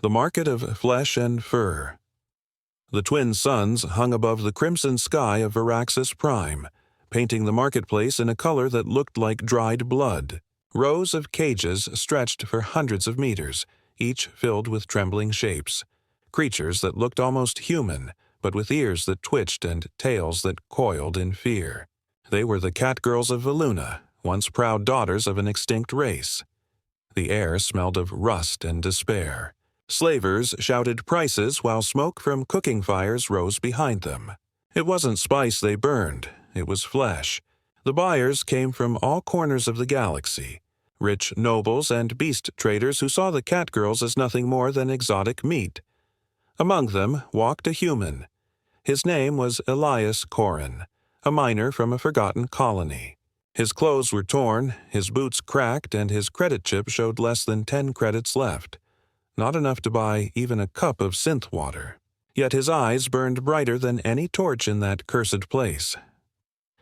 The market of flesh and fur. The twin suns hung above the crimson sky of Varaxis Prime, painting the marketplace in a color that looked like dried blood. Rows of cages stretched for hundreds of meters, each filled with trembling shapes. Creatures that looked almost human, but with ears that twitched and tails that coiled in fear. They were the catgirls of Valuna, once proud daughters of an extinct race. The air smelled of rust and despair. Slavers shouted prices while smoke from cooking fires rose behind them. It wasn't spice they burned, it was flesh. The buyers came from all corners of the galaxy. Rich nobles and beast traders who saw the catgirls as nothing more than exotic meat. Among them walked a human. His name was Elias, a miner from a forgotten colony. His clothes were torn, his boots cracked, and his credit chip showed less than 10 credits left. Not enough to buy even a cup of synth water. Yet his eyes burned brighter than any torch in that cursed place.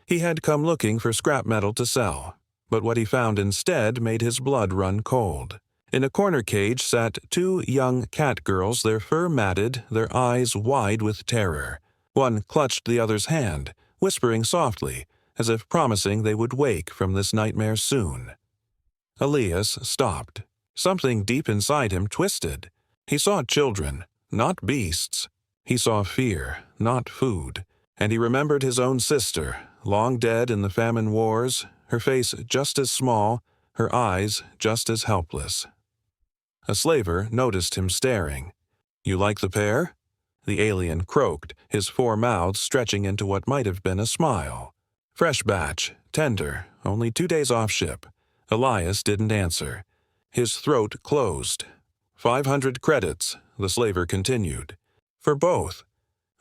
He had come looking for scrap metal to sell, but what he found instead made his blood run cold. In a corner cage sat 2 young cat girls, their fur matted, their eyes wide with terror. One clutched the other's hand, whispering softly, as if promising they would wake from this nightmare soon. Elias stopped. Something deep inside him twisted. He saw children, not beasts. He saw fear, not food. And he remembered his own sister, long dead in the famine wars, her face just as small, her eyes just as helpless. A slaver noticed him staring. "You like the pair?" The alien croaked, his 4 mouths stretching into what might have been a smile. Fresh batch, tender, only 2 days off ship. Elias didn't answer. His throat closed. 500 credits, the slaver continued. "For both.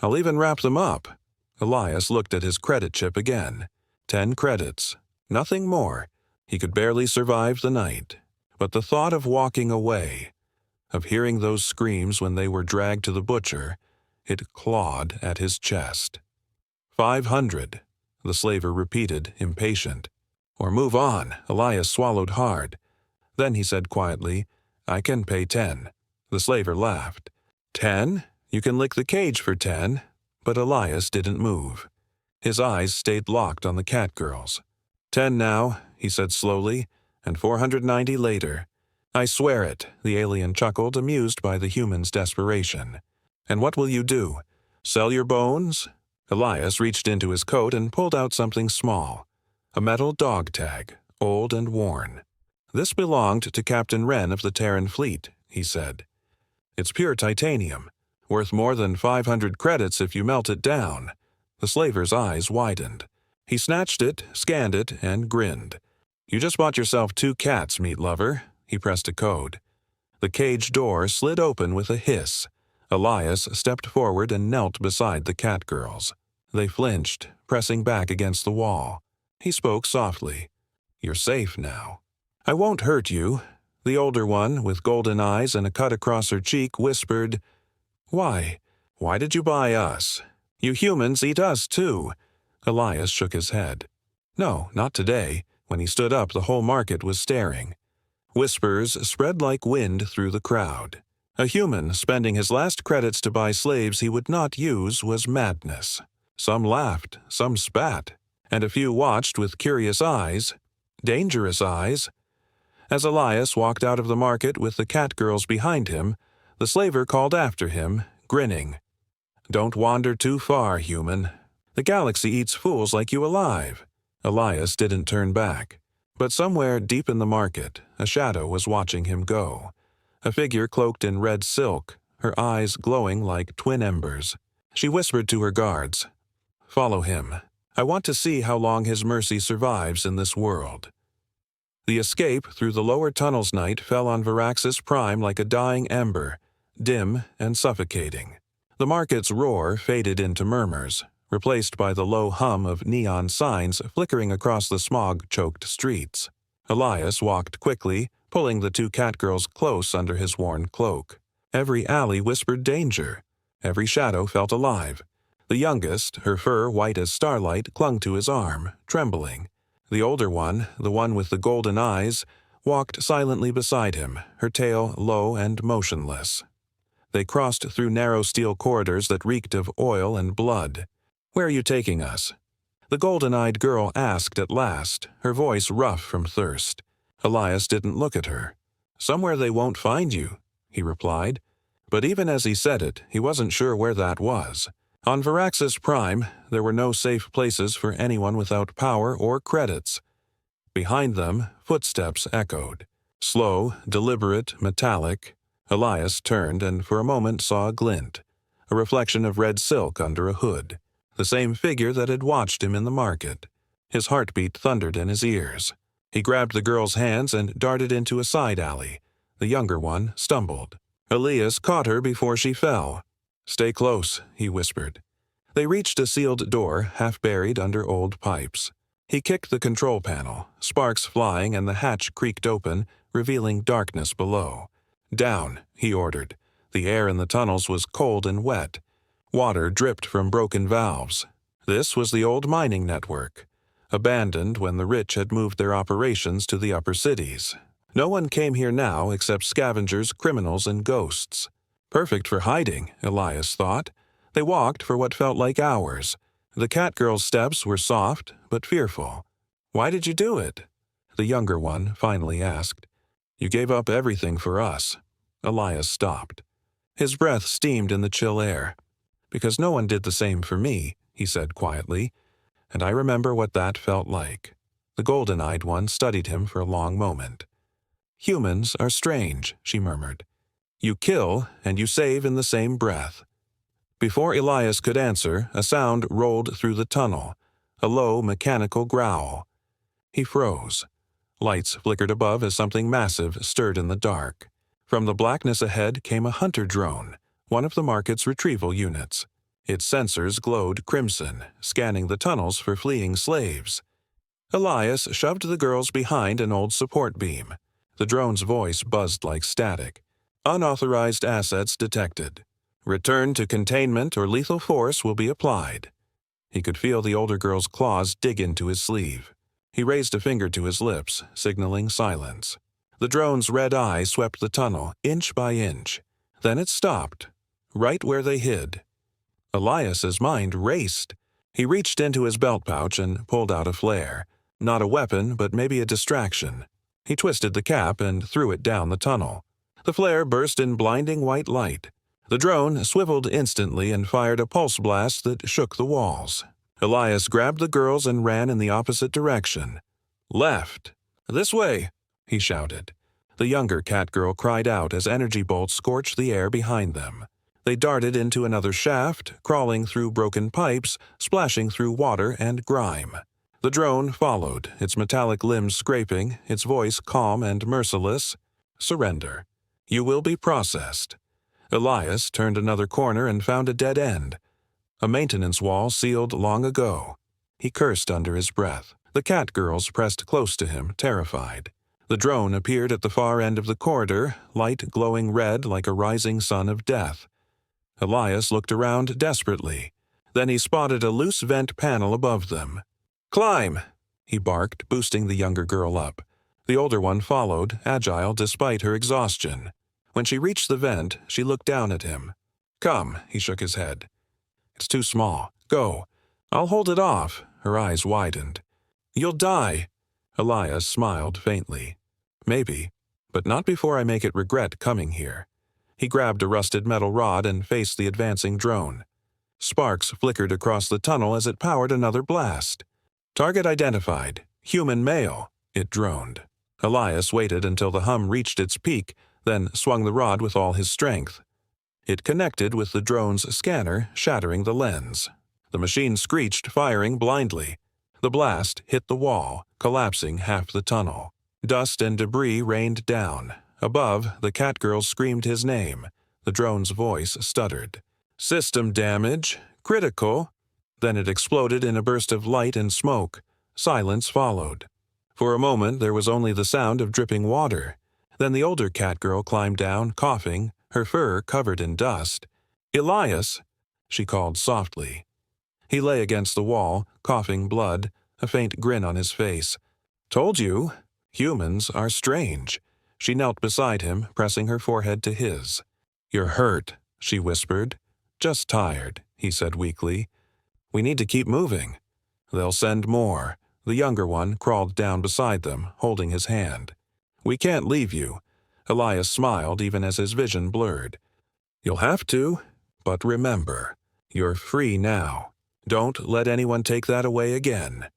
I'll even wrap them up." Elias looked at his credit chip again. 10 credits. Nothing more. He could barely survive the night. But the thought of walking away, of hearing those screams when they were dragged to the butcher, it clawed at his chest. 500, the slaver repeated, impatient. "Or move on," Elias swallowed hard. Then he said quietly, "I can pay 10. The slaver laughed. 10? You can lick the cage for 10. But Elias didn't move. His eyes stayed locked on the catgirls. 10 now, he said slowly, and 490 later. "I swear it," the alien chuckled, amused by the human's desperation. "And what will you do? Sell your bones?" Elias reached into his coat and pulled out something small. A metal dog tag, old and worn. "This belonged to Captain Wren of the Terran fleet," he said. "It's pure titanium, worth more than 500 credits if you melt it down." The slaver's eyes widened. He snatched it, scanned it, and grinned. "You just bought yourself 2 cats, meat lover." He pressed a code. The cage door slid open with a hiss. Elias stepped forward and knelt beside the catgirls. They flinched, pressing back against the wall. He spoke softly. "You're safe now." "I won't hurt you." The older one, with golden eyes and a cut across her cheek, whispered, "Why? Why did you buy us? You humans eat us too." Elias shook his head. "No, not today." When he stood up, the whole market was staring. Whispers spread like wind through the crowd. A human spending his last credits to buy slaves he would not use was madness. Some laughed, some spat, and a few watched with curious eyes, dangerous eyes. As Elias walked out of the market with the catgirls behind him, the slaver called after him, grinning. "Don't wander too far, human. The galaxy eats fools like you alive." Elias didn't turn back. But somewhere deep in the market, a shadow was watching him go. A figure cloaked in red silk, her eyes glowing like twin embers. She whispered to her guards, "Follow him. I want to see how long his mercy survives in this world." The escape through the lower tunnels night fell on Varaxis Prime like a dying ember, dim and suffocating. The market's roar faded into murmurs, replaced by the low hum of neon signs flickering across the smog-choked streets. Elias walked quickly, pulling the 2 catgirls close under his worn cloak. Every alley whispered danger. Every shadow felt alive. The youngest, her fur white as starlight, clung to his arm, trembling. The older one, the one with the golden eyes, walked silently beside him, her tail low and motionless. They crossed through narrow steel corridors that reeked of oil and blood. "Where are you taking us?" the golden-eyed girl asked at last, her voice rough from thirst. Elias didn't look at her. "Somewhere they won't find you," he replied. But even as he said it, he wasn't sure where that was. On Varaxis Prime, there were no safe places for anyone without power or credits. Behind them, footsteps echoed. Slow, deliberate, metallic. Elias turned and for a moment saw a glint, a reflection of red silk under a hood, the same figure that had watched him in the market. His heartbeat thundered in his ears. He grabbed the girl's hands and darted into a side alley. The younger one stumbled. Elias caught her before she fell. "Stay close," he whispered. They reached a sealed door, half buried under old pipes. He kicked the control panel, sparks flying, and the hatch creaked open, revealing darkness below. "Down," he ordered. The air in the tunnels was cold and wet. Water dripped from broken valves. This was the old mining network, abandoned when the rich had moved their operations to the upper cities. No one came here now except scavengers, criminals, and ghosts. Perfect for hiding, Elias thought. They walked for what felt like hours. The cat girl's steps were soft but fearful. "Why did you do it?" the younger one finally asked. "You gave up everything for us." Elias stopped. His breath steamed in the chill air. "Because no one did the same for me," he said quietly, "and I remember what that felt like." The golden-eyed one studied him for a long moment. "Humans are strange," she murmured. "You kill and you save in the same breath." Before Elias could answer, a sound rolled through the tunnel, a low, mechanical growl. He froze. Lights flickered above as something massive stirred in the dark. From the blackness ahead came a hunter drone, one of the market's retrieval units. Its sensors glowed crimson, scanning the tunnels for fleeing slaves. Elias shoved the girls behind an old support beam. The drone's voice buzzed like static. "Unauthorized assets detected. Return to containment or lethal force will be applied." He could feel the older girl's claws dig into his sleeve. He raised a finger to his lips, signaling silence. The drone's red eye swept the tunnel, inch by inch. Then it stopped, right where they hid. Elias's mind raced. He reached into his belt pouch and pulled out a flare. Not a weapon, but maybe a distraction. He twisted the cap and threw it down the tunnel. The flare burst in blinding white light. The drone swiveled instantly and fired a pulse blast that shook the walls. Elias grabbed the girls and ran in the opposite direction. "Left! This way!" he shouted. The younger cat girl cried out as energy bolts scorched the air behind them. They darted into another shaft, crawling through broken pipes, splashing through water and grime. The drone followed, its metallic limbs scraping, its voice calm and merciless. "Surrender. You will be processed." Elias turned another corner and found a dead end. A maintenance wall sealed long ago. He cursed under his breath. The cat girls pressed close to him, terrified. The drone appeared at the far end of the corridor, light glowing red like a rising sun of death. Elias looked around desperately. Then he spotted a loose vent panel above them. "Climb!" he barked, boosting the younger girl up. The older one followed, agile despite her exhaustion. When she reached the vent, she looked down at him. "Come," he shook his head. "It's too small. Go. I'll hold it off." Her eyes widened. "You'll die." Elias smiled faintly. "Maybe, but not before I make it regret coming here." He grabbed a rusted metal rod and faced the advancing drone. Sparks flickered across the tunnel as it powered another blast. "Target identified. Human male," it droned. Elias waited until the hum reached its peak, then swung the rod with all his strength. It connected with the drone's scanner, shattering the lens. The machine screeched, firing blindly. The blast hit the wall, collapsing half the tunnel. Dust and debris rained down. Above, the cat girl screamed his name. The drone's voice stuttered. "System damage. Critical." Then it exploded in a burst of light and smoke. Silence followed. For a moment, there was only the sound of dripping water. Then the older cat girl climbed down, coughing, her fur covered in dust. "Elias," she called softly. He lay against the wall, coughing blood, a faint grin on his face. "Told you. Humans are strange." She knelt beside him, pressing her forehead to his. "You're hurt," she whispered. "Just tired," he said weakly. "We need to keep moving." "They'll send more." The younger one crawled down beside them, holding his hand. "We can't leave you." Elias smiled even as his vision blurred. "You'll have to, but remember, you're free now. Don't let anyone take that away again."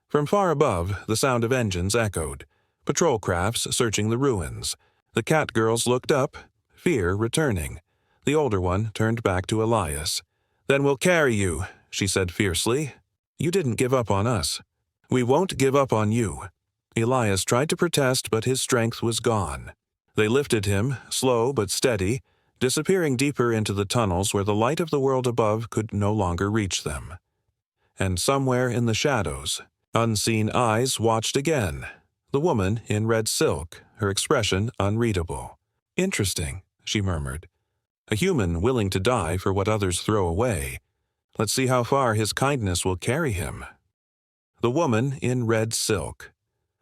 From far above, the sound of engines echoed. Patrol crafts searching the ruins. The cat girls looked up, fear returning. The older one turned back to Elias. "Then we'll carry you," she said fiercely. "You didn't give up on us." "We won't give up on you." Elias tried to protest, but his strength was gone. They lifted him, slow but steady, disappearing deeper into the tunnels where the light of the world above could no longer reach them. And somewhere in the shadows, unseen eyes watched again. The woman in red silk, her expression unreadable. "Interesting," she murmured. "A human willing to die for what others throw away. Let's see how far his kindness will carry him." The woman in red silk.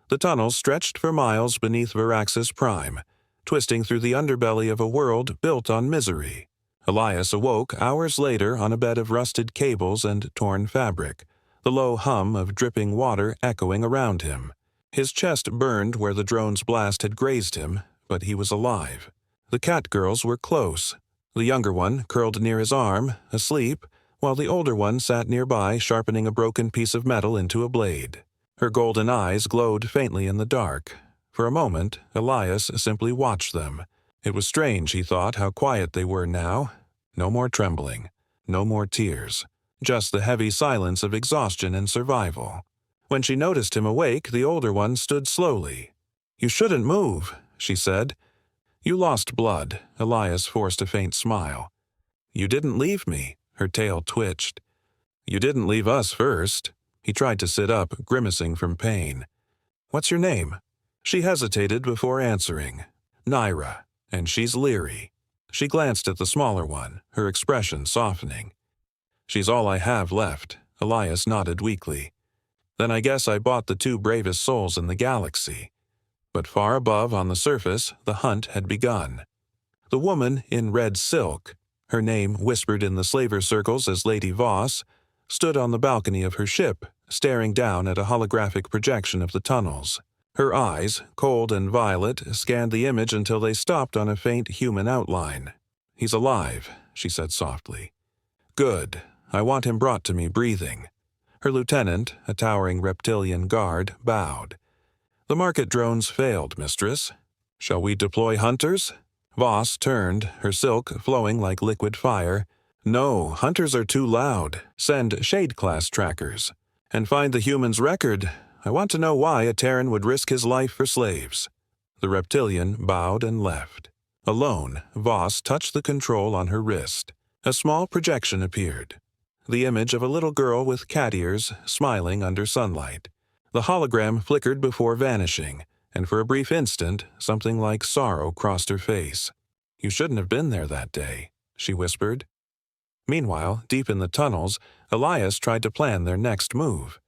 The tunnels stretched for miles beneath Varaxis Prime, twisting through the underbelly of a world built on misery. Elias awoke hours later on a bed of rusted cables and torn fabric, the low hum of dripping water echoing around him. His chest burned where the drone's blast had grazed him, but he was alive. The cat girls were close. The younger one curled near his arm, asleep, while the older one sat nearby sharpening a broken piece of metal into a blade. Her golden eyes glowed faintly in the dark. For a moment, Elias simply watched them. It was strange, he thought, how quiet they were now. No more trembling, no more tears, just the heavy silence of exhaustion and survival. When she noticed him awake, the older one stood slowly. "You shouldn't move," she said. "You lost blood." Elias forced a faint smile. "You didn't leave me." Her tail twitched. "You didn't leave us first." He tried to sit up, grimacing from pain. "What's your name?" She hesitated before answering. "Naira, and she's Leary." She glanced at the smaller one, her expression softening. "She's all I have left." Elias nodded weakly. "Then I guess I bought the two bravest souls in the galaxy." But far above on the surface, the hunt had begun. The woman in red silk, her name whispered in the slaver circles as Lady Voss, stood on the balcony of her ship, staring down at a holographic projection of the tunnels. Her eyes, cold and violet, scanned the image until they stopped on a faint human outline. "He's alive," she said softly. "Good. I want him brought to me breathing." Her lieutenant, a towering reptilian guard, bowed. "The market drones failed, mistress. Shall we deploy hunters?" Voss turned, her silk flowing like liquid fire. "No, hunters are too loud. Send Shade-class trackers. And find the human's record. I want to know why a Terran would risk his life for slaves." The reptilian bowed and left. Alone, Voss touched the control on her wrist. A small projection appeared. The image of a little girl with cat ears, smiling under sunlight. The hologram flickered before vanishing, and for a brief instant, something like sorrow crossed her face. "You shouldn't have been there that day," she whispered. Meanwhile, deep in the tunnels, Elias tried to plan their next move.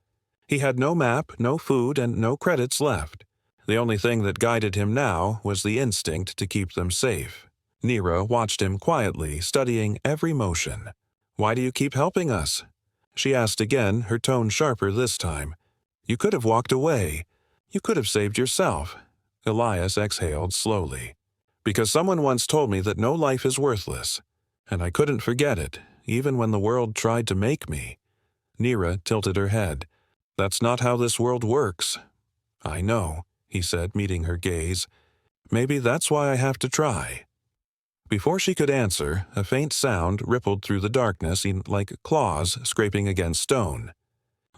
He had no map, no food, and no credits left. The only thing that guided him now was the instinct to keep them safe. Nira watched him quietly, studying every motion. "Why do you keep helping us?" She asked again, her tone sharper this time. "You could have walked away. You could have saved yourself." Elias exhaled slowly. "Because someone once told me that no life is worthless. And I couldn't forget it, even when the world tried to make me." Nira tilted her head. "That's not how this world works." "I know," he said, meeting her gaze. "Maybe that's why I have to try." Before she could answer, a faint sound rippled through the darkness like claws scraping against stone.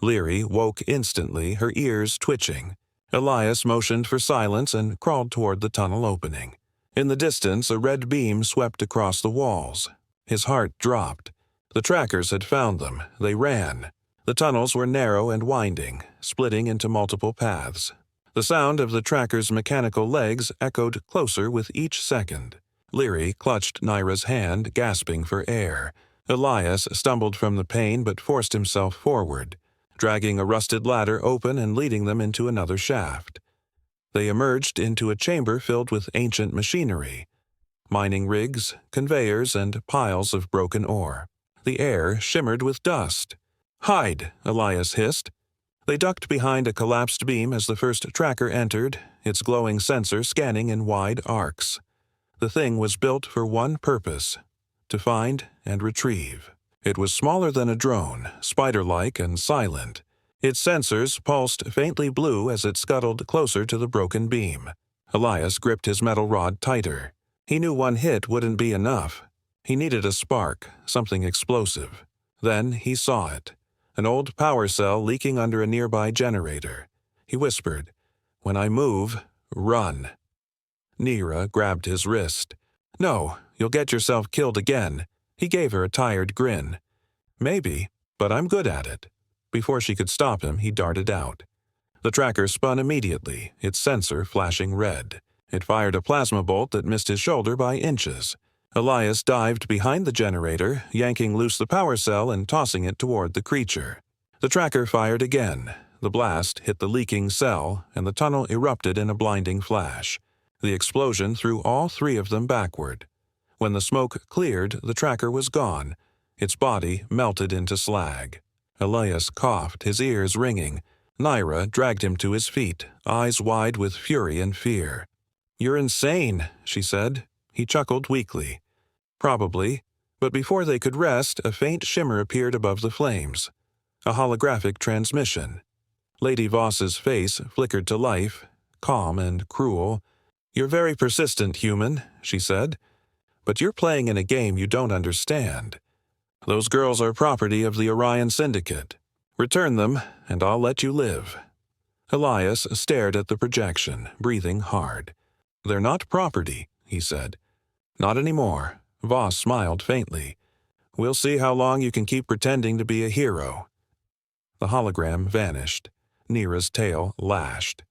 Leary woke instantly, her ears twitching. Elias motioned for silence and crawled toward the tunnel opening. In the distance, a red beam swept across the walls. His heart dropped. The trackers had found them. They ran. The tunnels were narrow and winding, splitting into multiple paths. The sound of the trackers' mechanical legs echoed closer with each second. Leary clutched Naira's hand, gasping for air. Elias stumbled from the pain but forced himself forward, dragging a rusted ladder open and leading them into another shaft. They emerged into a chamber filled with ancient machinery. mining rigs, conveyors, and piles of broken ore. The air shimmered with dust. "Hide," Elias hissed. They ducked behind a collapsed beam as the first tracker entered, its glowing sensor scanning in wide arcs. The thing was built for one purpose: to find and retrieve. It was smaller than a drone, spider-like and silent. Its sensors pulsed faintly blue as it scuttled closer to the broken beam. Elias gripped his metal rod tighter. He knew one hit wouldn't be enough. He needed a spark, something explosive. Then he saw it. An old power cell leaking under a nearby generator. He whispered, "When I move, run." Nira grabbed his wrist. "No, you'll get yourself killed again." He gave her a tired grin. "Maybe, but I'm good at it." Before she could stop him, he darted out. The tracker spun immediately, its sensor flashing red. It fired a plasma bolt that missed his shoulder by inches. Elias dived behind the generator, yanking loose the power cell and tossing it toward the creature. The tracker fired again. The blast hit the leaking cell, and the tunnel erupted in a blinding flash. The explosion threw all three of them backward. When the smoke cleared, the tracker was gone. Its body melted into slag. Elias coughed, his ears ringing. Nira dragged him to his feet, eyes wide with fury and fear. "You're insane," she said. He chuckled weakly. "Probably." But before they could rest, a faint shimmer appeared above the flames. A holographic transmission. Lady Voss's face flickered to life, calm and cruel. "You're very persistent, human," she said. "But you're playing in a game you don't understand. Those girls are property of the Orion Syndicate. Return them, and I'll let you live." Elias stared at the projection, breathing hard. "They're not property," he said. "Not anymore." Voss smiled faintly. "We'll see how long you can keep pretending to be a hero." The hologram vanished. Nira's tail lashed.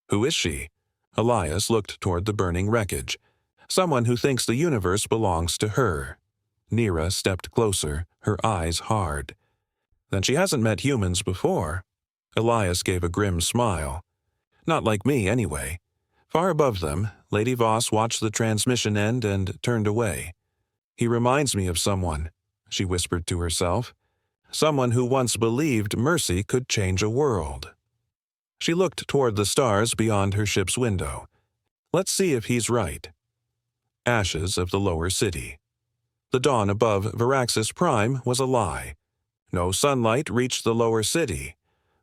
"Who is she?" Elias looked toward the burning wreckage. "Someone who thinks the universe belongs to her." Nira stepped closer, her eyes hard. "Then she hasn't met humans before." Elias gave a grim smile. "Not like me, anyway." Far above them, Lady Voss watched the transmission end and turned away. "He reminds me of someone," she whispered to herself. "Someone who once believed mercy could change a world." She looked toward the stars beyond her ship's window. "Let's see if he's right." Ashes of the lower city. The dawn above Varaxis Prime was a lie. No sunlight reached the lower city.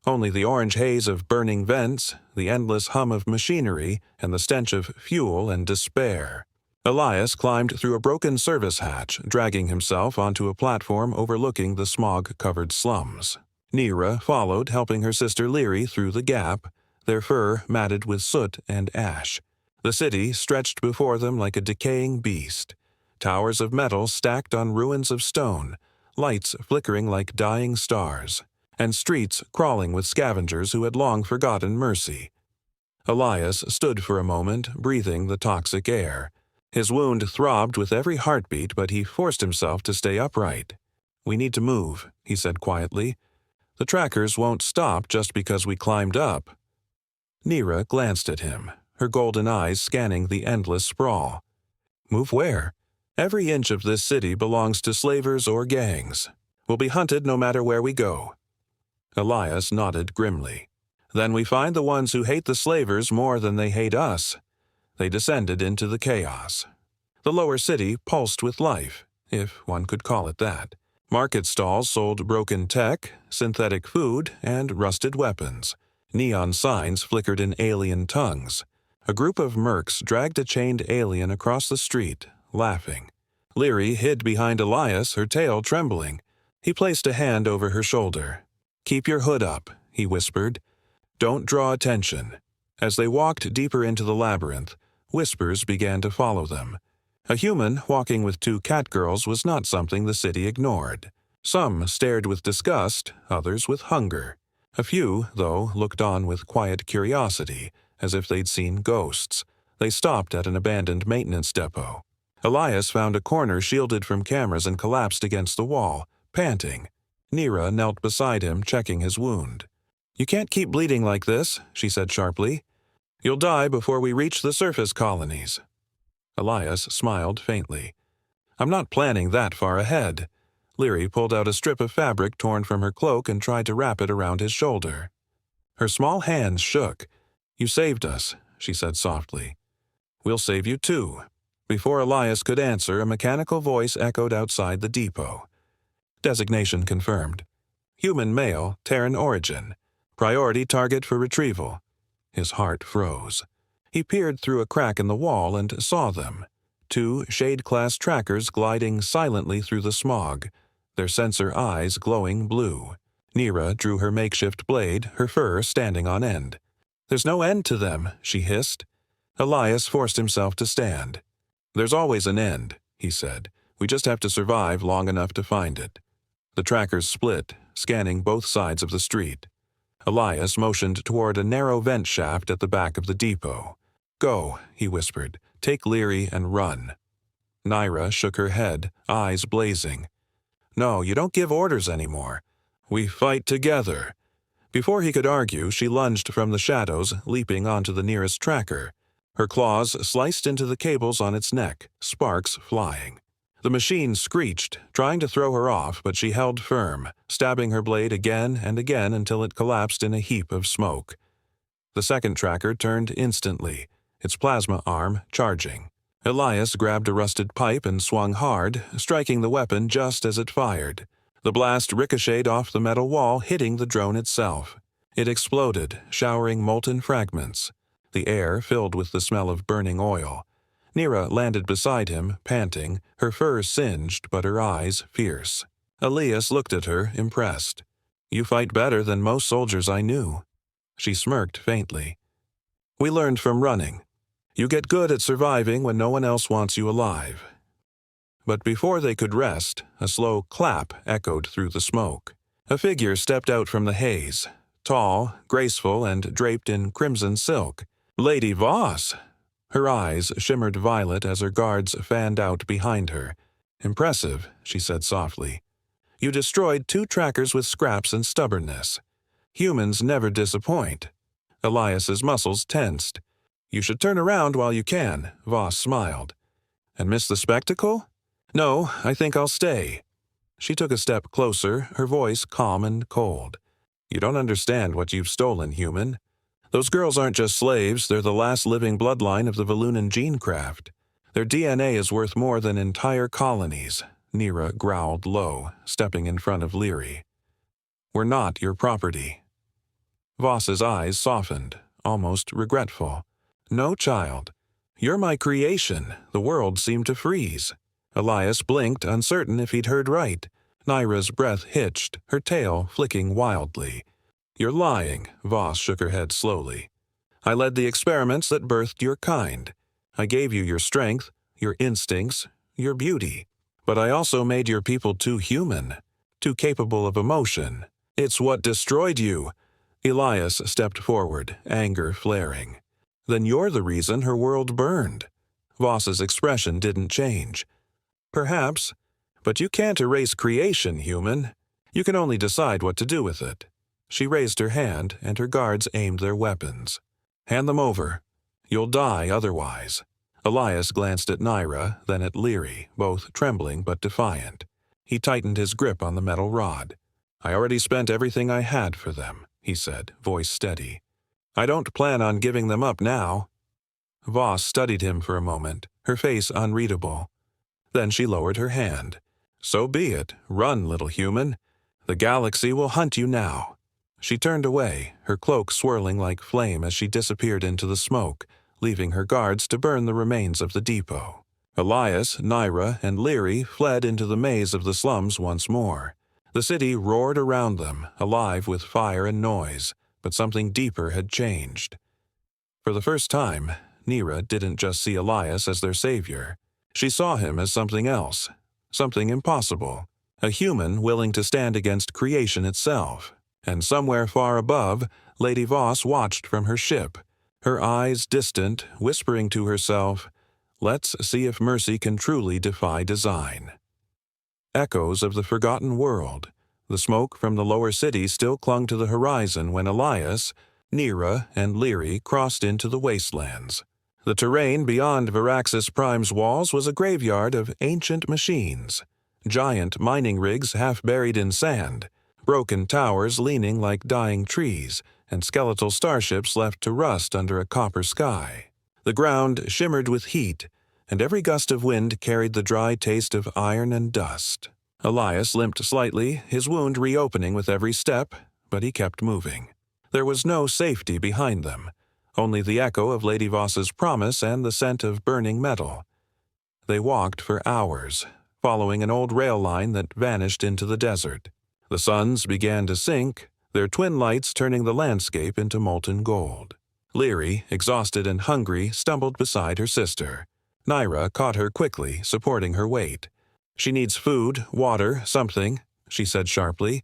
Only the orange haze of burning vents, the endless hum of machinery, and the stench of fuel and despair. Elias climbed through a broken service hatch, dragging himself onto a platform overlooking the smog-covered slums. Nira followed, helping her sister Leary through the gap, their fur matted with soot and ash. The city stretched before them like a decaying beast. Towers of metal stacked on ruins of stone, lights flickering like dying stars, and streets crawling with scavengers who had long forgotten mercy. Elias stood for a moment, breathing the toxic air. His wound throbbed with every heartbeat, but he forced himself to stay upright. "We need to move," he said quietly. "The trackers won't stop just because we climbed up." Nira glanced at him, her golden eyes scanning the endless sprawl. "Move where? Every inch of this city belongs to slavers or gangs. We'll be hunted no matter where we go." Elias nodded grimly. "Then we find the ones who hate the slavers more than they hate us." They descended into the chaos. The lower city pulsed with life, if one could call it that. Market stalls sold broken tech, synthetic food, and rusted weapons. Neon signs flickered in alien tongues. A group of mercs dragged a chained alien across the street, laughing. Leary hid behind Elias, her tail trembling. He placed a hand over her shoulder. "Keep your hood up," he whispered. "Don't draw attention." As they walked deeper into the labyrinth, whispers began to follow them. A human walking with two cat girls was not something the city ignored. Some stared with disgust, others with hunger. A few, though, looked on with quiet curiosity, as if they'd seen ghosts. They stopped at an abandoned maintenance depot. Elias found a corner shielded from cameras and collapsed against the wall, panting. Nira knelt beside him, checking his wound. "You can't keep bleeding like this," she said sharply. "You'll die before we reach the surface colonies." Elias smiled faintly. I'm not planning that far ahead. Leary pulled out a strip of fabric torn from her cloak and tried to wrap it around his shoulder. Her small hands shook. You saved us, she said softly. We'll save you too. Before Elias could answer, a mechanical voice echoed outside the depot. Designation confirmed. Human male, Terran origin. Priority target for retrieval. His heart froze. He peered through a crack in the wall and saw them. 2 shade-class trackers gliding silently through the smog, their sensor eyes glowing blue. Nira drew her makeshift blade, her fur standing on end. There's no end to them, she hissed. Elias forced himself to stand. There's always an end, he said. We just have to survive long enough to find it. The trackers split, scanning both sides of the street. Elias motioned toward a narrow vent shaft at the back of the depot. Go, he whispered. Take Leary and run. Nira shook her head, eyes blazing. No, you don't give orders anymore. We fight together. Before he could argue, she lunged from the shadows, leaping onto the nearest tracker. Her claws sliced into the cables on its neck, sparks flying. The machine screeched, trying to throw her off, but she held firm, stabbing her blade again and again until it collapsed in a heap of smoke. The second tracker turned instantly, its plasma arm charging. Elias grabbed a rusted pipe and swung hard, striking the weapon just as it fired. The blast ricocheted off the metal wall, hitting the drone itself. It exploded, showering molten fragments. The air filled with the smell of burning oil. Nira landed beside him, panting, her fur singed but her eyes fierce. Elias looked at her, impressed. You fight better than most soldiers I knew. She smirked faintly. We learned from running. You get good at surviving when no one else wants you alive. But before they could rest, a slow clap echoed through the smoke. A figure stepped out from the haze, tall, graceful, and draped in crimson silk. Lady Voss! Her eyes shimmered violet as her guards fanned out behind her. Impressive, she said softly. You destroyed 2 trackers with scraps and stubbornness. Humans never disappoint. Elias's muscles tensed. You should turn around while you can, Voss smiled. And miss the spectacle? No, I think I'll stay. She took a step closer, her voice calm and cold. You don't understand what you've stolen, human. Those girls aren't just slaves, they're the last living bloodline of the Volunan gene craft. Their DNA is worth more than entire colonies, Nira growled low, stepping in front of Leary. We're not your property. Voss's eyes softened, almost regretful. No, child. You're my creation. The world seemed to freeze. Elias blinked, uncertain if he'd heard right. Nira's breath hitched, her tail flicking wildly. You're lying, Voss shook her head slowly. I led the experiments that birthed your kind. I gave you your strength, your instincts, your beauty. But I also made your people too human, too capable of emotion. It's what destroyed you. Elias stepped forward, anger flaring. Then you're the reason her world burned. Voss's expression didn't change. Perhaps, but you can't erase creation, human. You can only decide what to do with it. She raised her hand, and her guards aimed their weapons. Hand them over. You'll die otherwise. Elias glanced at Nira, then at Leary, both trembling but defiant. He tightened his grip on the metal rod. I already spent everything I had for them, he said, voice steady. I don't plan on giving them up now. Voss studied him for a moment, her face unreadable. Then she lowered her hand. So be it. Run, little human. The galaxy will hunt you now. She turned away, her cloak swirling like flame as she disappeared into the smoke, leaving her guards to burn the remains of the depot. Elias, Nira, and Leary fled into the maze of the slums once more. The city roared around them, alive with fire and noise, but something deeper had changed. For the first time, Nira didn't just see Elias as their savior. She saw him as something else, something impossible, a human willing to stand against creation itself. And somewhere far above, Lady Voss watched from her ship, her eyes distant, whispering to herself, "Let's see if mercy can truly defy design." Echoes of the forgotten world. The smoke from the lower city still clung to the horizon when Elias, Nira, and Leary crossed into the wastelands. The terrain beyond Varaxis Prime's walls was a graveyard of ancient machines. Giant mining rigs half buried in sand, broken towers leaning like dying trees, and skeletal starships left to rust under a copper sky. The ground shimmered with heat, and every gust of wind carried the dry taste of iron and dust. Elias limped slightly, his wound reopening with every step, but he kept moving. There was no safety behind them, only the echo of Lady Voss's promise and the scent of burning metal. They walked for hours, following an old rail line that vanished into the desert. The suns began to sink, their twin lights turning the landscape into molten gold. Leary, exhausted and hungry, stumbled beside her sister. Naira caught her quickly, supporting her weight. "She needs food, water, something," she said sharply.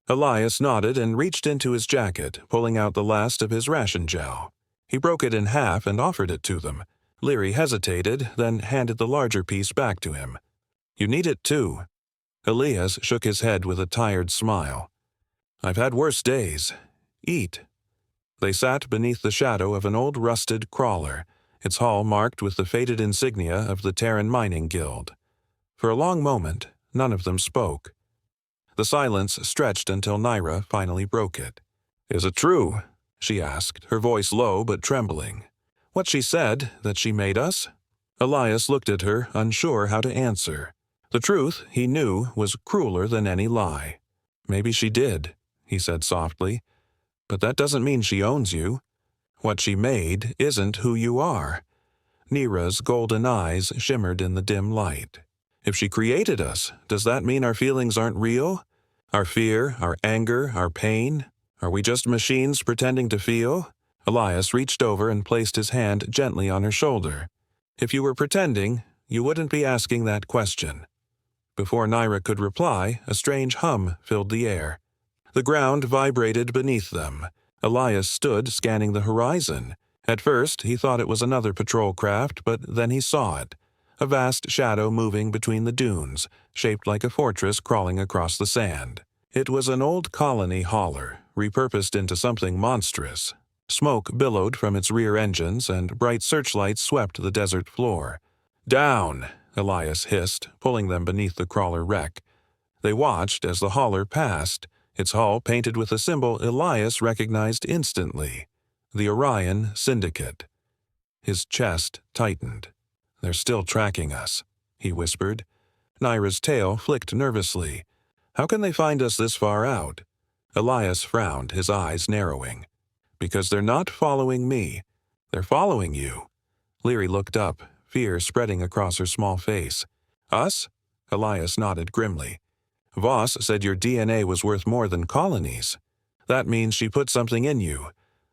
Elias nodded and reached into his jacket, pulling out the last of his ration gel. He broke it in half and offered it to them. Leary hesitated, then handed the larger piece back to him. "You need it too." Elias shook his head with a tired smile. "I've had worse days. Eat." They sat beneath the shadow of an old rusted crawler, its hull marked with the faded insignia of the Terran Mining Guild. For a long moment, none of them spoke. The silence stretched until Naira finally broke it. "Is it true?" she asked, her voice low but trembling. "What she said, that she made us?" Elias looked at her, unsure how to answer. The truth, he knew, was crueler than any lie. "Maybe she did," he said softly. "But that doesn't mean she owns you. What she made isn't who you are." Nira's golden eyes shimmered in the dim light. "If she created us, does that mean our feelings aren't real? Our fear, our anger, our pain? Are we just machines pretending to feel?" Elias reached over and placed his hand gently on her shoulder. "If you were pretending, you wouldn't be asking that question." Before Naira could reply, a strange hum filled the air. The ground vibrated beneath them. Elias stood scanning the horizon. At first, he thought it was another patrol craft, but then he saw it. A vast shadow moving between the dunes, shaped like a fortress crawling across the sand. It was an old colony hauler, repurposed into something monstrous. Smoke billowed from its rear engines, and bright searchlights swept the desert floor. "Down!" Elias hissed, pulling them beneath the crawler wreck. They watched as the hauler passed, its hull painted with a symbol Elias recognized instantly: the Orion Syndicate. His chest tightened. "They're still tracking us," he whispered. Naira's tail flicked nervously. "How can they find us this far out?" Elias frowned, his eyes narrowing. "Because they're not following me. They're following you." Leary looked up, fear spreading across her small face. "Us?" Elias nodded grimly. "Voss said your DNA was worth more than colonies. That means she put something in you.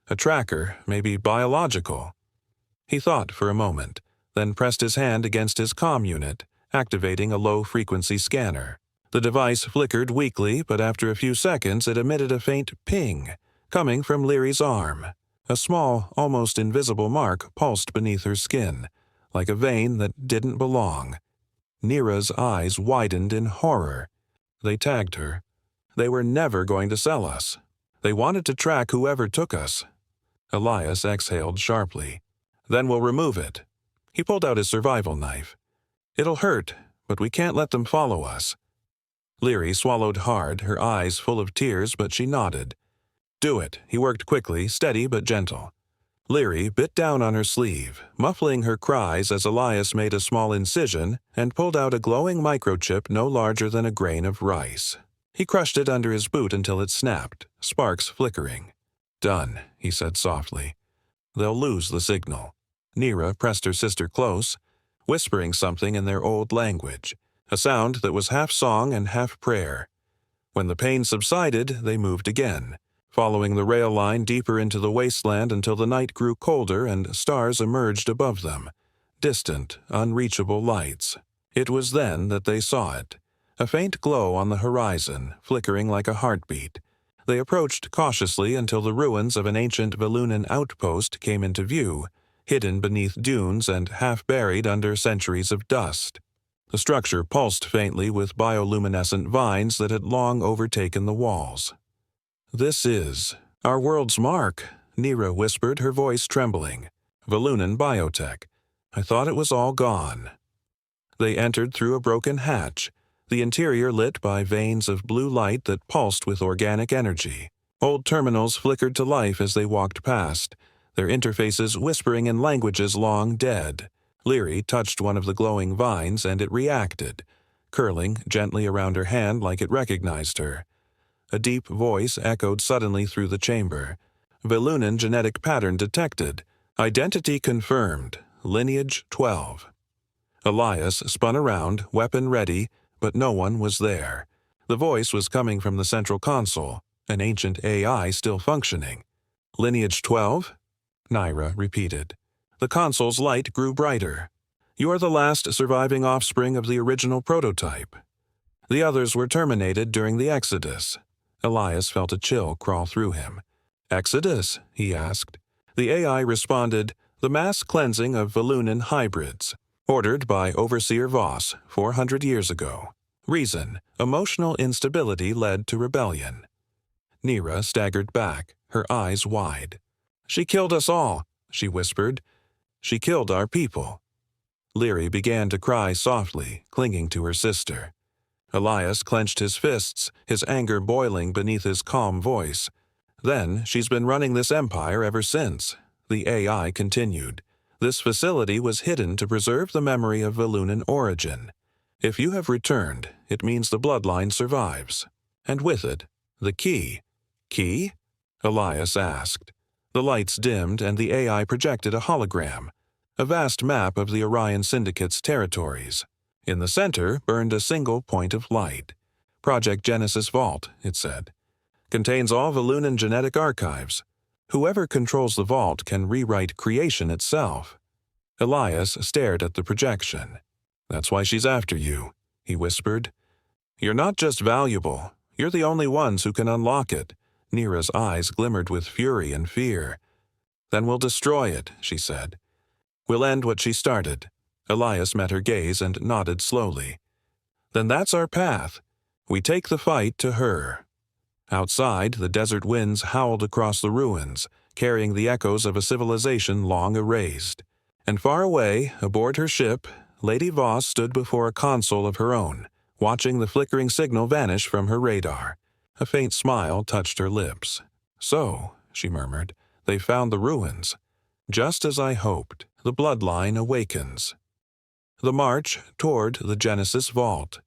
A tracker, maybe biological." He thought for a moment, then pressed his hand against his comm unit, activating a low-frequency scanner. The device flickered weakly, but after a few seconds it emitted a faint ping, coming from Leary's arm. A small, almost invisible mark pulsed beneath her skin, like a vein that didn't belong. Nira's eyes widened in horror. They tagged her. They were never going to sell us. They wanted to track whoever took us. Elias exhaled sharply. "Then we'll remove it." He pulled out his survival knife. "It'll hurt, but we can't let them follow us." Leary swallowed hard, her eyes full of tears, but she nodded. "Do it." He worked quickly, steady but gentle. Leary bit down on her sleeve, muffling her cries as Elias made a small incision and pulled out a glowing microchip no larger than a grain of rice. He crushed it under his boot until it snapped, sparks flickering. "Done," he said softly. "They'll lose the signal." Naira pressed her sister close, whispering something in their old language, a sound that was half song and half prayer. When the pain subsided, they moved again, following the rail line deeper into the wasteland until the night grew colder and stars emerged above them, distant, unreachable lights. It was then that they saw it, a faint glow on the horizon, flickering like a heartbeat. They approached cautiously until the ruins of an ancient Valunan outpost came into view, hidden beneath dunes and half buried under centuries of dust. The structure pulsed faintly with bioluminescent vines that had long overtaken the walls. "This is our world's mark," Naira whispered, her voice trembling. Valunan biotech. I thought it was all gone. They entered through a broken hatch, the interior lit by veins of blue light that pulsed with organic energy. Old terminals flickered to life as they walked past, their interfaces whispering in languages long dead. Leary touched one of the glowing vines and it reacted, curling gently around her hand like it recognized her. A deep voice echoed suddenly through the chamber. Valunan genetic pattern detected. Identity confirmed. Lineage 12. Elias spun around, weapon ready, but no one was there. The voice was coming from the central console, an ancient AI still functioning. Lineage 12? Naira repeated. The console's light grew brighter. You're the last surviving offspring of the original prototype. The others were terminated during the Exodus. Elias felt a chill crawl through him. Exodus? He asked. The AI responded, the mass cleansing of Valunan hybrids, ordered by Overseer Voss 400 years ago. Reason, emotional instability led to rebellion. Nira staggered back, her eyes wide. She killed us all, she whispered. She killed our people. Leary began to cry softly, clinging to her sister. Elias clenched his fists, his anger boiling beneath his calm voice. Then, she's been running this empire ever since, the AI continued. This facility was hidden to preserve the memory of Valunan origin. If you have returned, it means the bloodline survives. And with it, the key. Key? Elias asked. The lights dimmed and the AI projected a hologram, a vast map of the Orion Syndicate's territories. In the center burned a single point of light. Project Genesis Vault, it said. Contains all Valunan genetic archives. Whoever controls the vault can rewrite creation itself. Elias stared at the projection. That's why she's after you, he whispered. You're not just valuable. You're the only ones who can unlock it. Nira's eyes glimmered with fury and fear. Then we'll destroy it, she said. We'll end what she started. Elias met her gaze and nodded slowly. Then that's our path. We take the fight to her. Outside, the desert winds howled across the ruins, carrying the echoes of a civilization long erased. And far away, aboard her ship, Lady Voss stood before a console of her own, watching the flickering signal vanish from her radar. A faint smile touched her lips. So, she murmured, they found the ruins. Just as I hoped, the bloodline awakens. The march toward the Genesis Vault.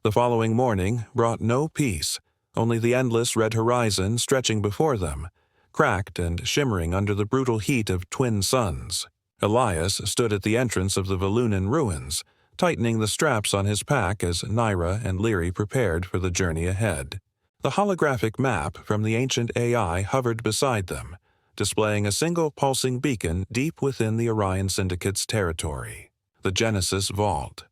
The following morning brought no peace, only the endless red horizon stretching before them, cracked and shimmering under the brutal heat of twin suns. Elias stood at the entrance of the Valunan ruins, tightening the straps on his pack as Naira and Leary prepared for the journey ahead. The holographic map from the ancient AI hovered beside them, displaying a single pulsing beacon deep within the Orion Syndicate's territory, the Genesis Vault.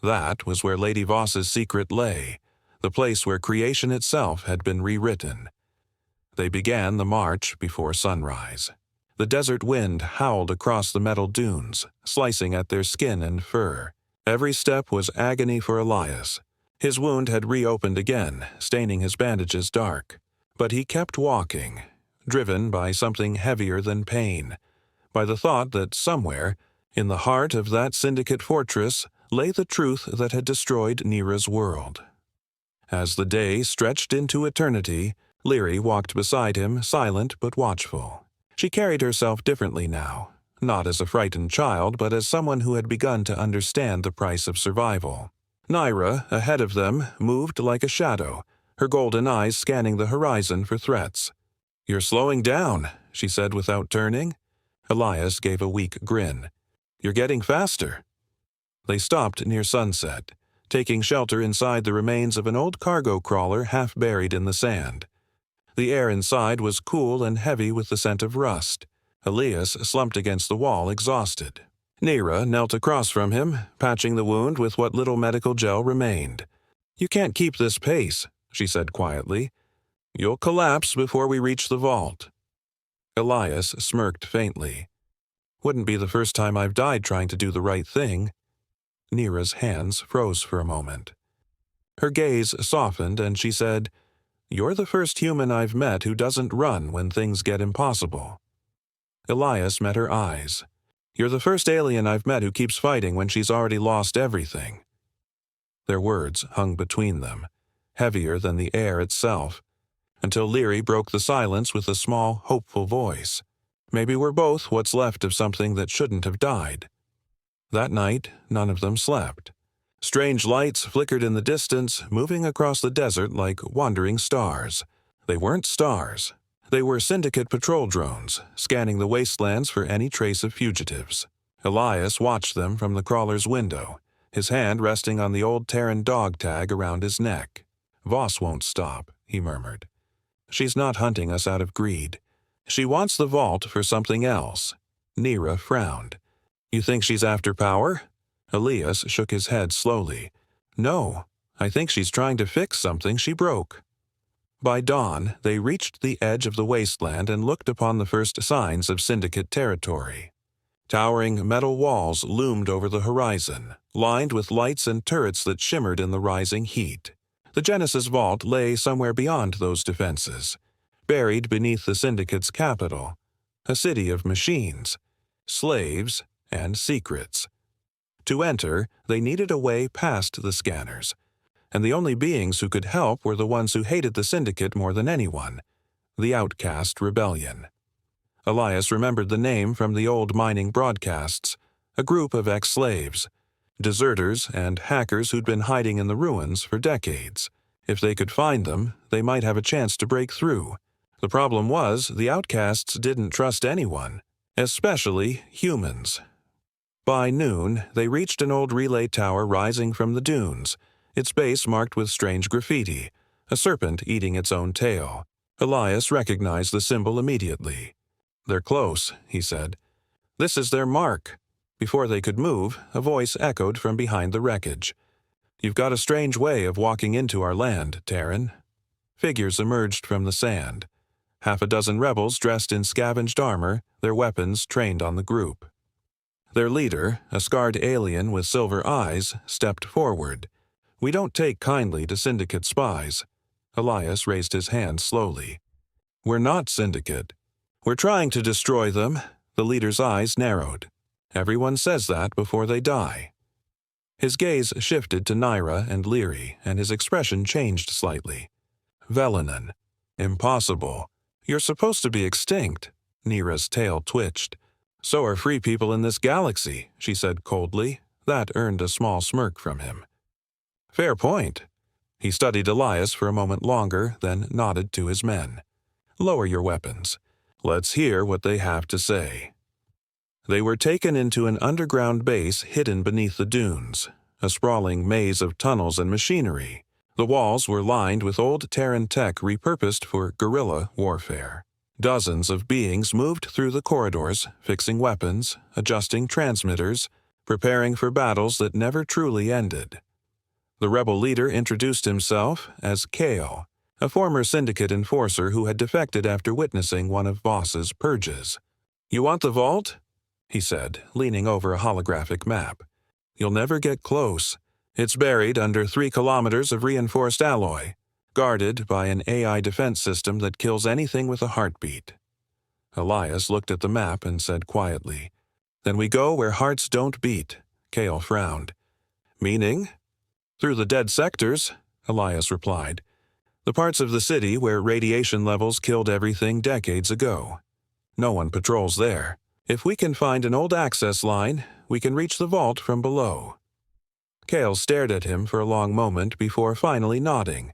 That was where Lady Voss's secret lay, the place where creation itself had been rewritten. They began the march before sunrise. The desert wind howled across the metal dunes, slicing at their skin and fur. Every step was agony for Elias. His wound had reopened again, staining his bandages dark. But he kept walking, driven by something heavier than pain, by the thought that somewhere, in the heart of that syndicate fortress, lay the truth that had destroyed Nira's world. As the day stretched into eternity, Leary walked beside him, silent but watchful. She carried herself differently now, not as a frightened child, but as someone who had begun to understand the price of survival. Naira, ahead of them, moved like a shadow, her golden eyes scanning the horizon for threats. "You're slowing down," she said without turning. Elias gave a weak grin. "You're getting faster." They stopped near sunset, taking shelter inside the remains of an old cargo crawler half buried in the sand. The air inside was cool and heavy with the scent of rust. Elias slumped against the wall, exhausted. Naira knelt across from him, patching the wound with what little medical gel remained. "You can't keep this pace," she said quietly. "You'll collapse before we reach the vault." Elias smirked faintly. "Wouldn't be the first time I've died trying to do the right thing." Naira's hands froze for a moment. Her gaze softened and she said, "You're the first human I've met who doesn't run when things get impossible." Elias met her eyes. "You're the first alien I've met who keeps fighting when she's already lost everything." Their words hung between them, heavier than the air itself, until Leary broke the silence with a small, hopeful voice. "Maybe we're both what's left of something that shouldn't have died." That night, none of them slept. Strange lights flickered in the distance, moving across the desert like wandering stars. They weren't stars. They were Syndicate patrol drones, scanning the wastelands for any trace of fugitives. Elias watched them from the crawler's window, his hand resting on the old Terran dog tag around his neck. "Voss won't stop," he murmured. "She's not hunting us out of greed. She wants the vault for something else." Nira frowned. "You think she's after power?" Elias shook his head slowly. "No, I think she's trying to fix something she broke." By dawn, they reached the edge of the wasteland and looked upon the first signs of Syndicate territory. Towering metal walls loomed over the horizon, lined with lights and turrets that shimmered in the rising heat. The Genesis vault lay somewhere beyond those defenses, buried beneath the Syndicate's capital, a city of machines, slaves, and secrets. To enter, they needed a way past the scanners, and the only beings who could help were the ones who hated the Syndicate more than anyone, the Outcast Rebellion. Elias remembered the name from the old mining broadcasts, a group of ex-slaves, deserters and hackers who'd been hiding in the ruins for decades. If they could find them, they might have a chance to break through. The problem was, the Outcasts didn't trust anyone, especially humans. By noon, they reached an old relay tower rising from the dunes, its base marked with strange graffiti, a serpent eating its own tail. Elias recognized the symbol immediately. "They're close," he said. "This is their mark." Before they could move, a voice echoed from behind the wreckage. "You've got a strange way of walking into our land, Terran." Figures emerged from the sand. Half a dozen rebels dressed in scavenged armor, their weapons trained on the group. Their leader, a scarred alien with silver eyes, stepped forward. "We don't take kindly to Syndicate spies." Elias raised his hand slowly. "We're not Syndicate. We're trying to destroy them." The leader's eyes narrowed. "Everyone says that before they die." His gaze shifted to Nira and Leary, and his expression changed slightly. "Velanen. Impossible. You're supposed to be extinct." Nira's tail twitched. "So are free people in this galaxy," she said coldly. That earned a small smirk from him. "Fair point." He studied Elias for a moment longer, then nodded to his men. "Lower your weapons. Let's hear what they have to say." They were taken into an underground base hidden beneath the dunes, a sprawling maze of tunnels and machinery. The walls were lined with old Terran tech repurposed for guerrilla warfare. Dozens of beings moved through the corridors, fixing weapons, adjusting transmitters, preparing for battles that never truly ended. The rebel leader introduced himself as Kale, a former Syndicate enforcer who had defected after witnessing one of Voss's purges. "You want the vault?" he said, leaning over a holographic map. "You'll never get close. It's buried under 3 kilometers of reinforced alloy, guarded by an AI defense system that kills anything with a heartbeat." Elias looked at the map and said quietly, "Then we go where hearts don't beat." Kale frowned. "Meaning?" "Through the dead sectors," Elias replied. "The parts of the city where radiation levels killed everything decades ago. No one patrols there. If we can find an old access line, we can reach the vault from below." Kale stared at him for a long moment before finally nodding.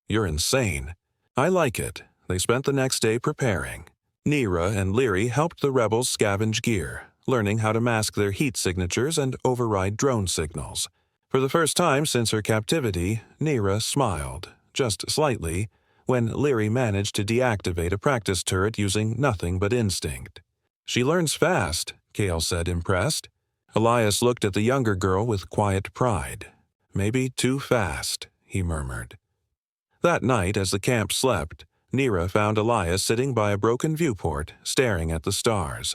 "You're insane." "I like it." They spent the next day preparing. Nira and Leary helped the rebels scavenge gear, learning how to mask their heat signatures and override drone signals. For the first time since her captivity, Nira smiled, just slightly, when Leary managed to deactivate a practice turret using nothing but instinct. "She learns fast," Kale said, impressed. Elias looked at the younger girl with quiet pride. "Maybe too fast," he murmured. That night, as the camp slept, Nira found Elias sitting by a broken viewport, staring at the stars.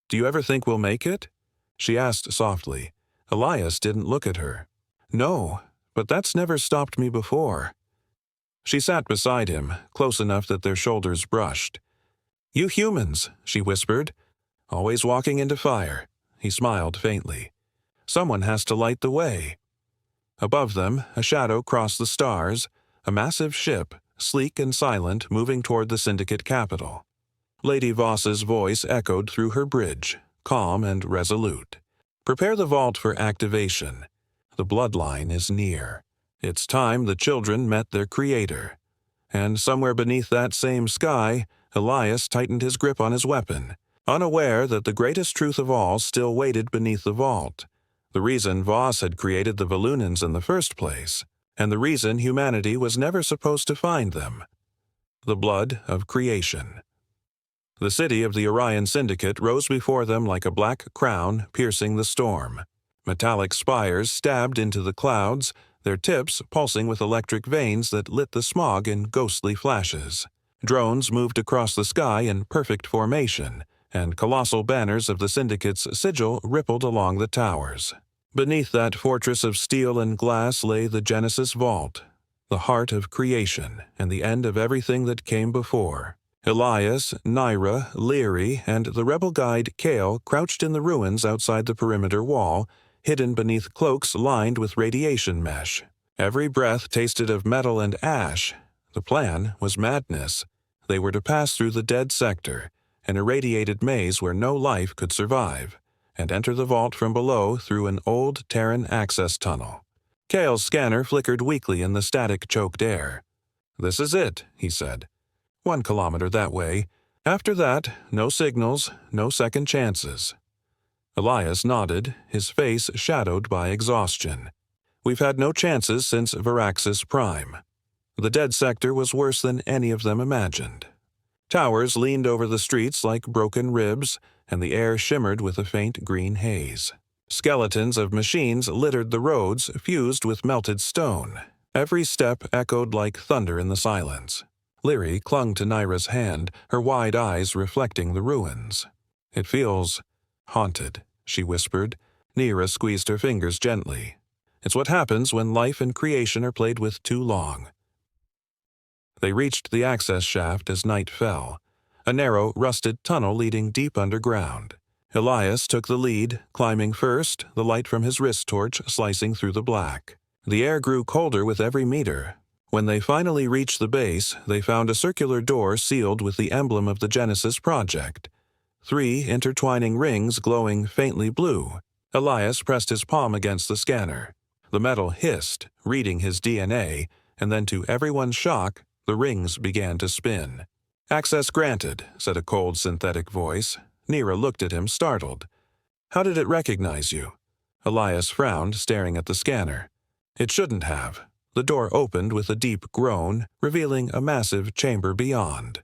"Do you ever think we'll make it?" she asked softly. Elias didn't look at her. "No, but that's never stopped me before." She sat beside him, close enough that their shoulders brushed. "You humans," she whispered, Always walking into fire. He smiled faintly. Someone has to light the way. Above them, a shadow crossed the stars, a massive ship, sleek and silent, moving toward the Syndicate capital. Lady Voss's voice echoed through her bridge, calm and resolute. Prepare the vault for activation. The bloodline is near. It's time the children met their creator. And somewhere beneath that same sky, Elias tightened his grip on his weapon, unaware that the greatest truth of all still waited beneath the vault. The reason Voss had created the Volunans in the first place, and the reason humanity was never supposed to find them. The blood of creation. The city of the Orion Syndicate rose before them like a black crown piercing the storm. Metallic spires stabbed into the clouds, their tips pulsing with electric veins that lit the smog in ghostly flashes. Drones moved across the sky in perfect formation, and colossal banners of the Syndicate's sigil rippled along the towers. Beneath that fortress of steel and glass lay the Genesis Vault, the heart of creation and the end of everything that came before. Elias, Naira, Leary, and the rebel guide Kale crouched in the ruins outside the perimeter wall, hidden beneath cloaks lined with radiation mesh. Every breath tasted of metal and ash. The plan was madness. They were to pass through the dead sector, an irradiated maze where no life could survive, and enter the vault from below through an old Terran access tunnel. Kale's scanner flickered weakly in the static-choked air. "This is it," he said. 1 kilometer that way. After that, no signals, no second chances. Elias nodded, his face shadowed by exhaustion. "We've had no chances since Varaxis Prime." The dead sector was worse than any of them imagined. Towers leaned over the streets like broken ribs, and the air shimmered with a faint green haze. Skeletons of machines littered the roads, fused with melted stone. Every step echoed like thunder in the silence. Leary clung to Naira's hand, her wide eyes reflecting the ruins. "It feels haunted," she whispered. Naira squeezed her fingers gently. "It's what happens when life and creation are played with too long." They reached the access shaft as night fell, a narrow, rusted tunnel leading deep underground. Elias took the lead, climbing first, the light from his wrist torch slicing through the black. The air grew colder with every meter. When they finally reached the base, they found a circular door sealed with the emblem of the Genesis Project. 3 intertwining rings glowing faintly blue. Elias pressed his palm against the scanner. The metal hissed, reading his DNA, and then to everyone's shock, the rings began to spin. "Access granted," said a cold synthetic voice. Naira looked at him, startled. "How did it recognize you?" Elias frowned, staring at the scanner. "It shouldn't have." The door opened with a deep groan, revealing a massive chamber beyond.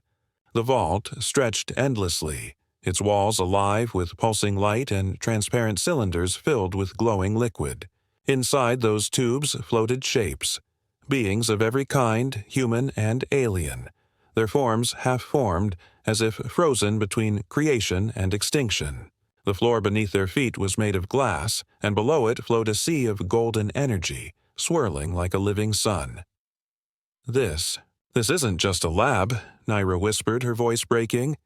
The vault stretched endlessly, its walls alive with pulsing light and transparent cylinders filled with glowing liquid. Inside those tubes floated shapes, beings of every kind, human and alien, their forms half-formed, as if frozen between creation and extinction. The floor beneath their feet was made of glass, and below it flowed a sea of golden energy, swirling like a living sun. This isn't just a lab," Naira whispered, her voice breaking.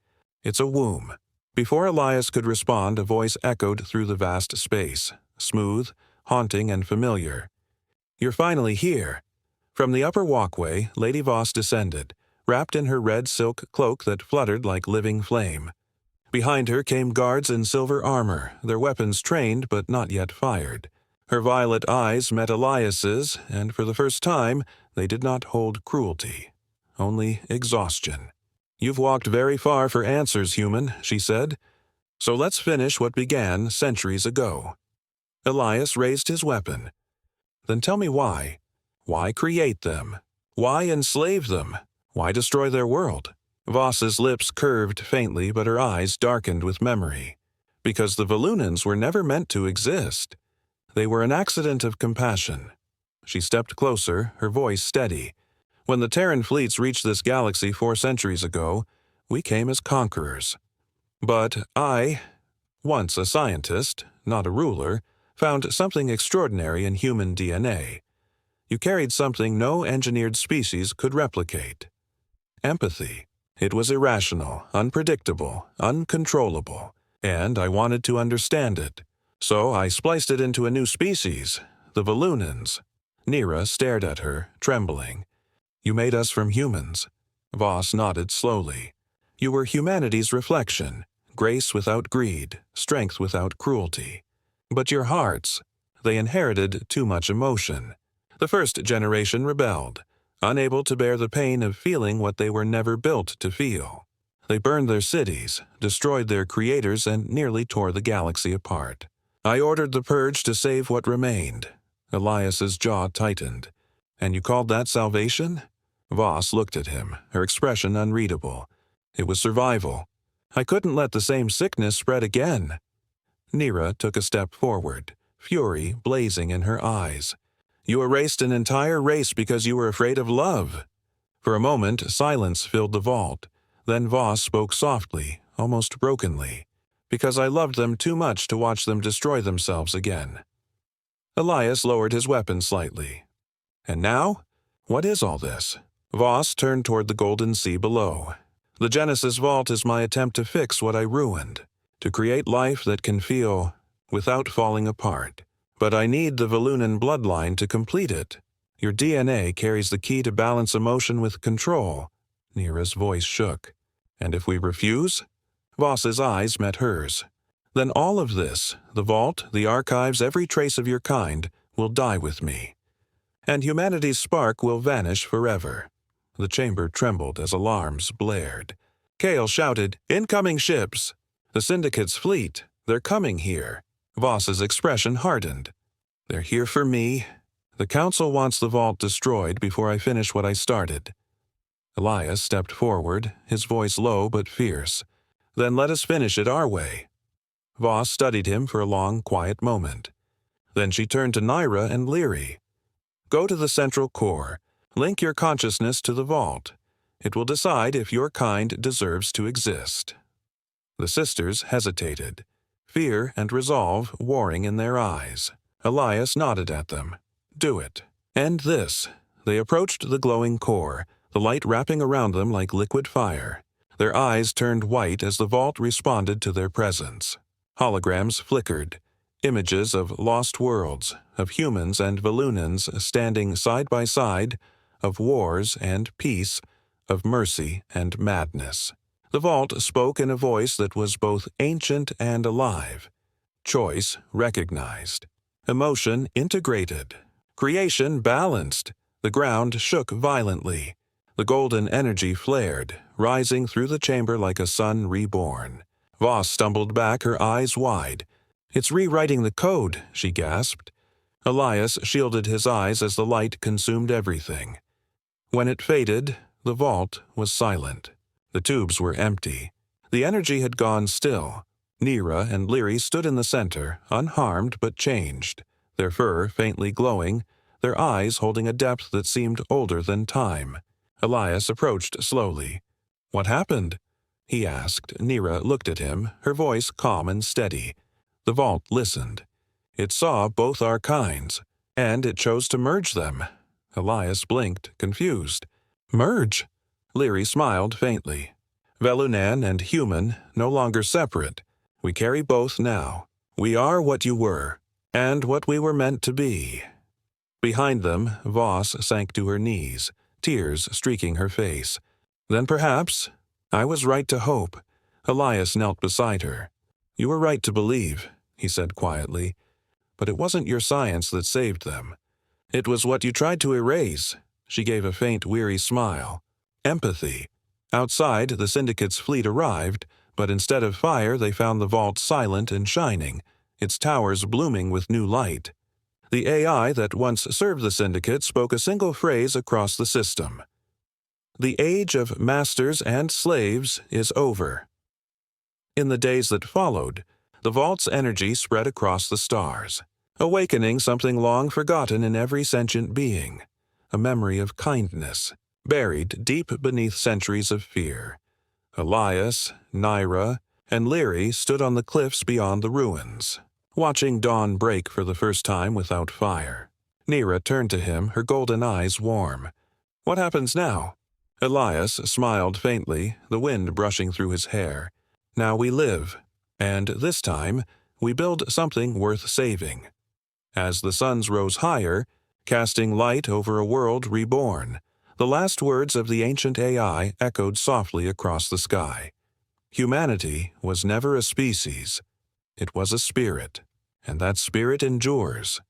"It's a womb." Before Elias could respond, a voice echoed through the vast space, smooth, haunting and familiar. "You're finally here." From the upper walkway, Lady Voss descended, wrapped in her red silk cloak that fluttered like living flame. Behind her came guards in silver armor, their weapons trained but not yet fired. Her violet eyes met Elias's, and for the first time, they did not hold cruelty, only exhaustion. "You've walked very far for answers, human," she said. "So let's finish what began centuries ago." Elias raised his weapon. "Then tell me why. Why create them? Why enslave them? Why destroy their world?" Voss's lips curved faintly, but her eyes darkened with memory. "Because the Volunans were never meant to exist. They were an accident of compassion." She stepped closer, her voice steady. "When the Terran fleets reached this galaxy 4 centuries ago, we came as conquerors. But I, once a scientist, not a ruler, found something extraordinary in human DNA. You carried something no engineered species could replicate. Empathy. It was irrational, unpredictable, uncontrollable. and I wanted to understand it. So I spliced it into a new species, the Volunans. Nira stared at her, trembling. You made us from humans. Voss nodded slowly. You were humanity's reflection, grace without greed, strength without cruelty. But your hearts, they inherited too much emotion. The first generation rebelled, unable to bear the pain of feeling what they were never built to feel. They burned their cities, destroyed their creators, and nearly tore the galaxy apart. I ordered the purge to save what remained. Elias's jaw tightened. And you called that salvation? Voss looked at him, her expression unreadable. It was survival. I couldn't let the same sickness spread again. Nira took a step forward, fury blazing in her eyes. You erased an entire race because you were afraid of love. For a moment, silence filled the vault. Then Voss spoke softly, almost brokenly. Because I loved them too much to watch them destroy themselves again. Elias lowered his weapon slightly. And now? What is all this? Voss turned toward the golden sea below. The Genesis Vault is my attempt to fix what I ruined, to create life that can feel without falling apart. But I need the Volunan bloodline to complete it. Your DNA carries the key to balance emotion with control. Nira's voice shook. And if we refuse? Voss's eyes met hers. Then all of this, the vault, the archives, every trace of your kind, will die with me. And humanity's spark will vanish forever. The chamber trembled as alarms blared. Kale shouted, Incoming ships! The Syndicate's fleet, they're coming here. Voss's expression hardened. They're here for me. The Council wants the vault destroyed before I finish what I started. Elias stepped forward, his voice low but fierce. Then let us finish it our way. Voss studied him for a long, quiet moment. Then she turned to Nira and Leary. Go to the central core. Link your consciousness to the vault. It will decide if your kind deserves to exist. The sisters hesitated, fear and resolve warring in their eyes. Elias nodded at them. Do it. End this. They approached the glowing core, the light wrapping around them like liquid fire. Their eyes turned white as the vault responded to their presence. Holograms flickered. Images of lost worlds, of humans and Volunans standing side by side, of wars and peace, of mercy and madness. The vault spoke in a voice that was both ancient and alive. Choice recognized. Emotion integrated. Creation balanced. The ground shook violently. The golden energy flared, rising through the chamber like a sun reborn. Voss stumbled back, her eyes wide. It's rewriting the code, she gasped. Elias shielded his eyes as the light consumed everything. When it faded, the vault was silent. The tubes were empty. The energy had gone still. Nira and Leary stood in the center, unharmed but changed, their fur faintly glowing, their eyes holding a depth that seemed older than time. Elias approached slowly. What happened? He asked. Nira looked at him, her voice calm and steady. The vault listened. It saw both our kinds, and it chose to merge them. Elias blinked, confused. Merge? Leary smiled faintly. Velunan and human, no longer separate. We carry both now. We are what you were, and what we were meant to be. Behind them, Voss sank to her knees, tears streaking her face. Then perhaps, I was right to hope. Elias knelt beside her. You were right to believe, he said quietly. But it wasn't your science that saved them. It was what you tried to erase. She gave a faint, weary smile. Empathy. Outside, the Syndicate's fleet arrived, but instead of fire they found the vault silent and shining, its towers blooming with new light. The AI that once served the Syndicate spoke a single phrase across the system. The age of masters and slaves is over. In the days that followed, the vault's energy spread across the stars, awakening something long forgotten in every sentient being, a memory of kindness, buried deep beneath centuries of fear. Elias, Nira, and Leary stood on the cliffs beyond the ruins, watching dawn break for the first time without fire. Nira turned to him, her golden eyes warm. What happens now? Elias smiled faintly, the wind brushing through his hair. Now we live. And this time, we build something worth saving. As the suns rose higher, casting light over a world reborn, the last words of the ancient AI echoed softly across the sky. Humanity was never a species. It was a spirit, and that spirit endures.